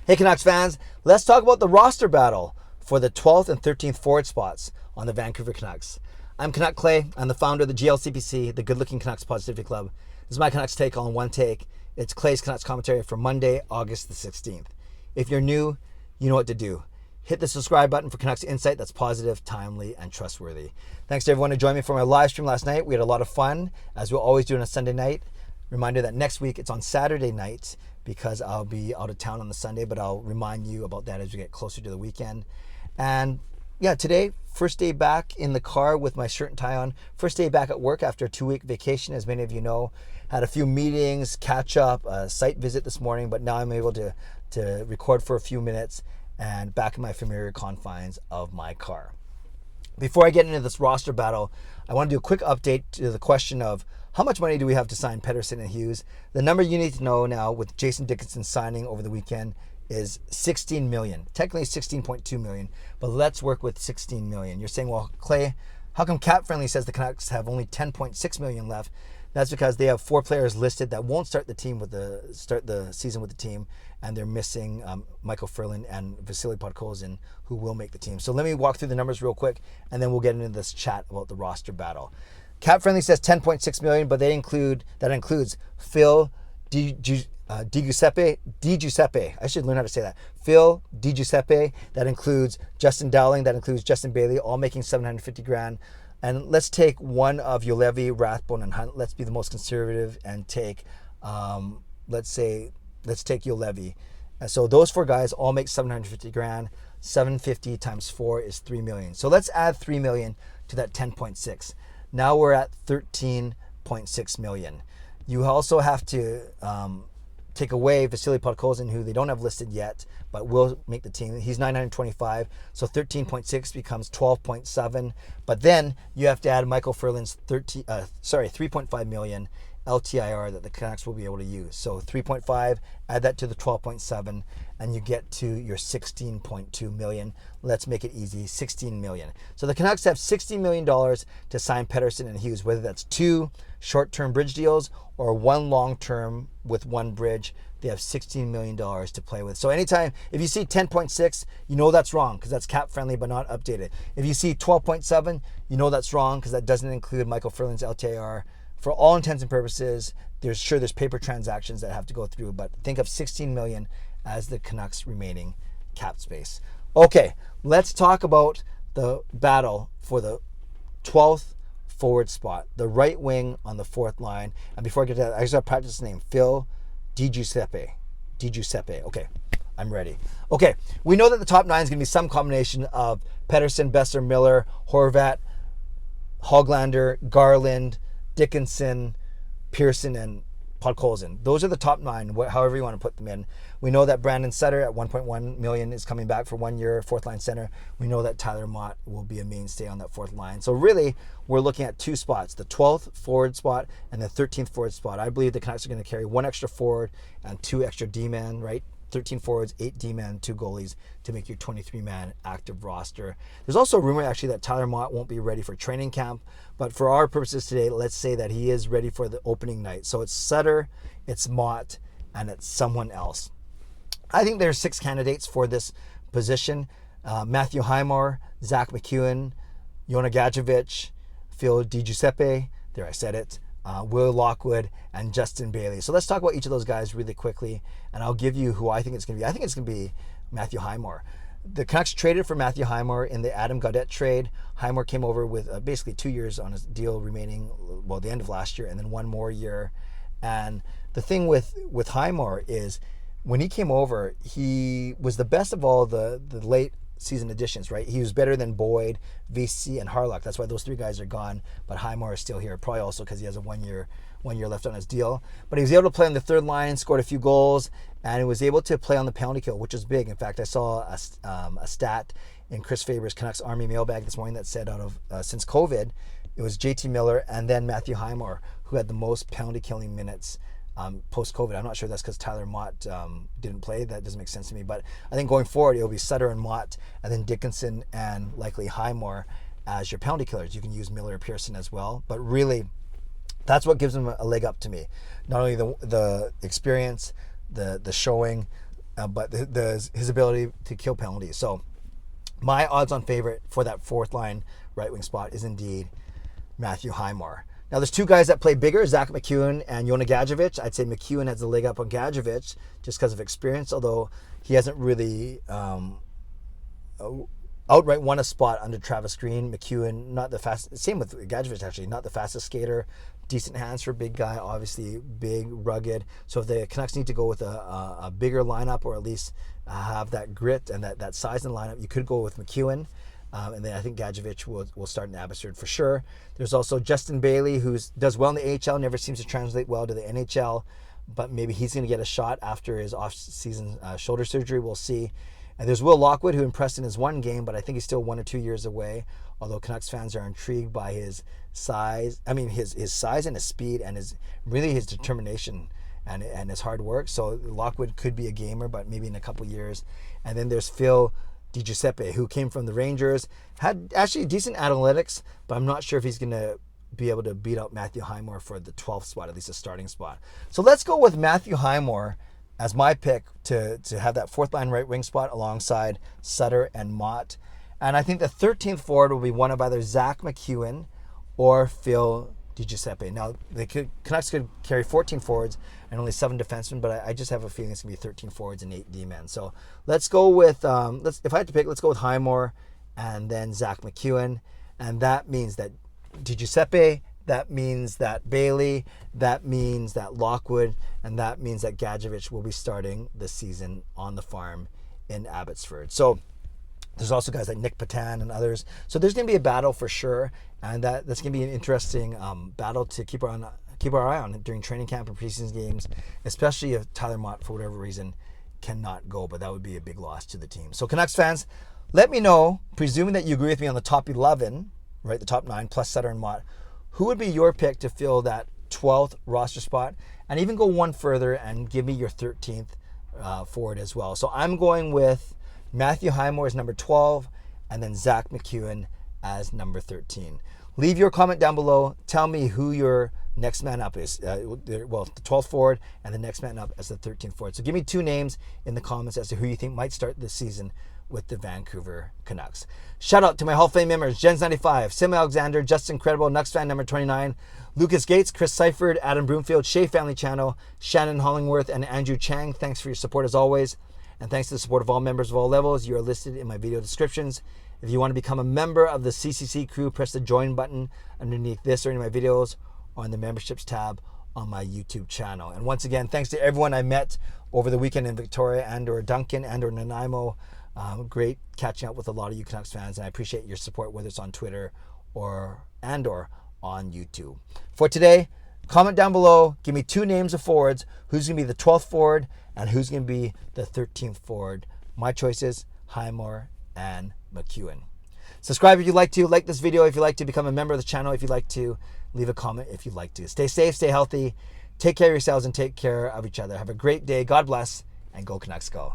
Hey Canucks fans, let's talk about the roster battle for the 12th and 13th forward spots on the Vancouver Canucks. I'm Canuck Clay. I'm the founder of the GLCPC, the Good Looking Canucks Positivity Club. This is my Canucks take on one take. It's Clay's Canucks commentary for Monday, August the 16th. If you're new, you know what to do. Hit the subscribe button for Canucks insight that's positive, timely, and trustworthy. Thanks to everyone who joined me for my live stream last night. We had a lot of fun, as we'll always do on a Sunday night. Reminder that next week it's on Saturday night because I'll be out of town on the Sunday, but I'll remind you about that as we get closer to the weekend. And yeah, today, first day back in the car with my shirt and tie on. First day back at work after a 2-week vacation, as many of you know. Had a few meetings, catch up, a site visit this morning, but now I'm able to record for a few minutes and back in my familiar confines of my car. Before I get into this roster battle, I want to do a quick update to the question of how much money do we have to sign Pettersson and Hughes? The number you need to know now with Jason Dickinson signing over the weekend is $16 million. Technically $16.2 million, but let's work with $16 million. You're saying, well, Clay, how come Cap Friendly says the Canucks have only $10.6 million left? That's because they have 4 players listed that won't start the season with the team, and they're missing Michael Furlan and Vasily Podkolzin, who will make the team. So let me walk through the numbers real quick, and then we'll get into this chat about the roster battle. Cap Friendly says $10.6 million, but that includes Phil Giuseppe. I should learn how to say that. Phil Giuseppe. That includes Justin Dowling. That includes Justin Bailey, all making $750,000. And let's take one of Juolevi, Rathbone, and Hunt. Let's be the most conservative and take, let's take Juolevi. So those 4 guys all make $750,000. 750 times 4 is $3 million. So let's add $3 million to that 10.6. Now we're at $13.6 million. You also have to take away Vasily Podkolzin, who they don't have listed yet, but will make the team. He's $925, so 13.6 becomes 12.7. But then you have to add Michael Furlan's 3.5 million LTIR that the Canucks will be able to use. So 3.5, add that to the 12.7, and you get to your 16.2 million. Let's make it easy, 16 million. So the Canucks have $16 million to sign Pettersson and Hughes, whether that's 2 short-term bridge deals or 1 long-term with 1 bridge. They have $16 million to play with. So anytime, if you see 10.6, you know that's wrong because that's cap friendly but not updated. If you see 12.7, you know that's wrong because that doesn't include Michael Furlan's LTIR. For all intents and purposes, there's paper transactions that have to go through, but think of 16 million as the Canucks' remaining cap space. Okay, let's talk about the battle for the 12th forward spot, the right wing on the 4th line. And before I get to that, I just got to practice the name, Phil Giuseppe. Okay, I'm ready. Okay, we know that the top 9 is going to be some combination of Pettersson, Besser, Miller, Horvat, Hoglander, Garland, Dickinson, Pearson, and Podkolzin. Those are the top 9, however you want to put them in. We know that Brandon Sutter at $1.1 million is coming back for 1 year, 4th line center. We know that Tyler Motte will be a mainstay on that 4th line. So really, we're looking at 2 spots, the 12th forward spot and the 13th forward spot. I believe the Canucks are going to carry 1 extra forward and 2 extra D-men, right? 13 forwards, 8 D-men, 2 goalies to make your 23-man active roster. There's also a rumor actually that Tyler Motte won't be ready for training camp, but for our purposes today, let's say that he is ready for the opening night. So it's Sutter, it's Motte, and it's someone else. I think there's 6 candidates for this position. Matthew Highmore, Zack, MacEwen, Jonah Gadjovich, Phil Giuseppe, there I said it, Will Lockwood, and Justin Bailey. So let's talk about each of those guys really quickly, and I'll give you who I think it's going to be. I think it's going to be Matthew Highmore. The Canucks traded for Matthew Highmore in the Adam Gaudette trade. Highmore came over with basically 2 years on his deal remaining, well, the end of last year, and then 1 more year. And the thing with Highmore is when he came over, he was the best of all the late season additions, right? He was better than Boyd, VC, and Harlock. That's why those 3 guys are gone, but Highmore is still here, probably also because he has a 1 year left on his deal. But he was able to play on the 3rd line, scored a few goals, and he was able to play on the penalty kill, which is big. In fact, I saw a stat in Chris Faber's Canucks Army mailbag this morning that said since COVID, it was JT Miller and then Matthew Highmore who had the most penalty killing minutes post-COVID. I'm not sure that's because Tyler Motte didn't play. That doesn't make sense to me. But I think going forward, it'll be Sutter and Motte, and then Dickinson and likely Highmore as your penalty killers. You can use Miller or Pearson as well. But really, that's what gives them a leg up to me. Not only the experience, the showing, but his ability to kill penalties. So my odds-on favorite for that fourth line right wing spot is indeed Matthew Highmore. Now, there's two guys that play bigger, Zack MacEwen and Jonah Gadjovich. I'd say MacEwen has the leg up on Gadjovich just because of experience, although he hasn't really outright won a spot under Travis Green. MacEwen, not the fastest, same with Gadjovich actually, not the fastest skater. Decent hands for a big guy, obviously big, rugged. So if the Canucks need to go with a bigger lineup, or at least have that grit and that size in the lineup, you could go with MacEwen. And then I think Gadjovich will start in Abbotsford for sure. There's also Justin Bailey, who does well in the AHL, never seems to translate well to the NHL, but maybe he's going to get a shot after his off-season shoulder surgery. We'll see. And there's Will Lockwood, who impressed in his one game, but I think he's still 1 or 2 years away, although Canucks fans are intrigued by his size. I mean, his size and his speed and his determination and his hard work. So Lockwood could be a gamer, but maybe in a couple years. And then there's Phil Giuseppe, who came from the Rangers, had actually decent analytics, but I'm not sure if he's going to be able to beat out Matthew Highmore for the 12th spot, at least a starting spot. So let's go with Matthew Highmore as my pick to have that fourth line right wing spot alongside Sutter and Motte. And I think the 13th forward will be one of either Zack MacEwen or Phil Giuseppe. Now, Canucks could carry 14 forwards and only 7 defensemen, but I just have a feeling it's going to be 13 forwards and 8 D-men. So let's go with, if I had to pick, let's go with Highmore and then Zack MacEwen. And that means that Giuseppe, that means that Bailey, that means that Lockwood, and that means that Gadjovich will be starting the season on the farm in Abbotsford. So there's also guys like Nick Patan and others. So there's going to be a battle for sure, and that's going to be an interesting battle to keep our eye on during training camp and preseason games, especially if Tyler Motte, for whatever reason, cannot go. But that would be a big loss to the team. So Canucks fans, let me know, presuming that you agree with me on the top 11, right, the top 9 plus Sutter and Motte, who would be your pick to fill that 12th roster spot, and even go one further and give me your 13th forward as well. So I'm going with Matthew Highmore as number 12, and then Zack MacEwen as number 13. Leave your comment down below. Tell me who your next man up is. The 12th forward and the next man up as the 13th forward. So give me 2 names in the comments as to who you think might start this season with the Vancouver Canucks. Shout out to my Hall of Fame members, Jens95, Sim Alexander, Justin Credible, Nucks fan number 29, Lucas Gates, Chris Seifert, Adam Broomfield, Shea Family Channel, Shannon Hollingworth, and Andrew Chang. Thanks for your support as always. And thanks to the support of all members of all levels. You are listed in my video descriptions. If you want to become a member of the CCC Crew, press the join button underneath this or any of my videos, or on the memberships tab on my YouTube channel. And once again, thanks to everyone I met over the weekend in Victoria and or Duncan and or Nanaimo. Great catching up with a lot of you Canucks fans, and I appreciate your support, whether it's on Twitter or on YouTube. For today, comment down below. Give me 2 names of forwards. Who's going to be the 12th forward and who's going to be the 13th forward? My choices, Highmore and MacEwen. Subscribe if you'd like to. Like this video if you'd like to. Become a member of the channel if you'd like to. Leave a comment if you'd like to. Stay safe, stay healthy. Take care of yourselves and take care of each other. Have a great day. God bless, and go Canucks go.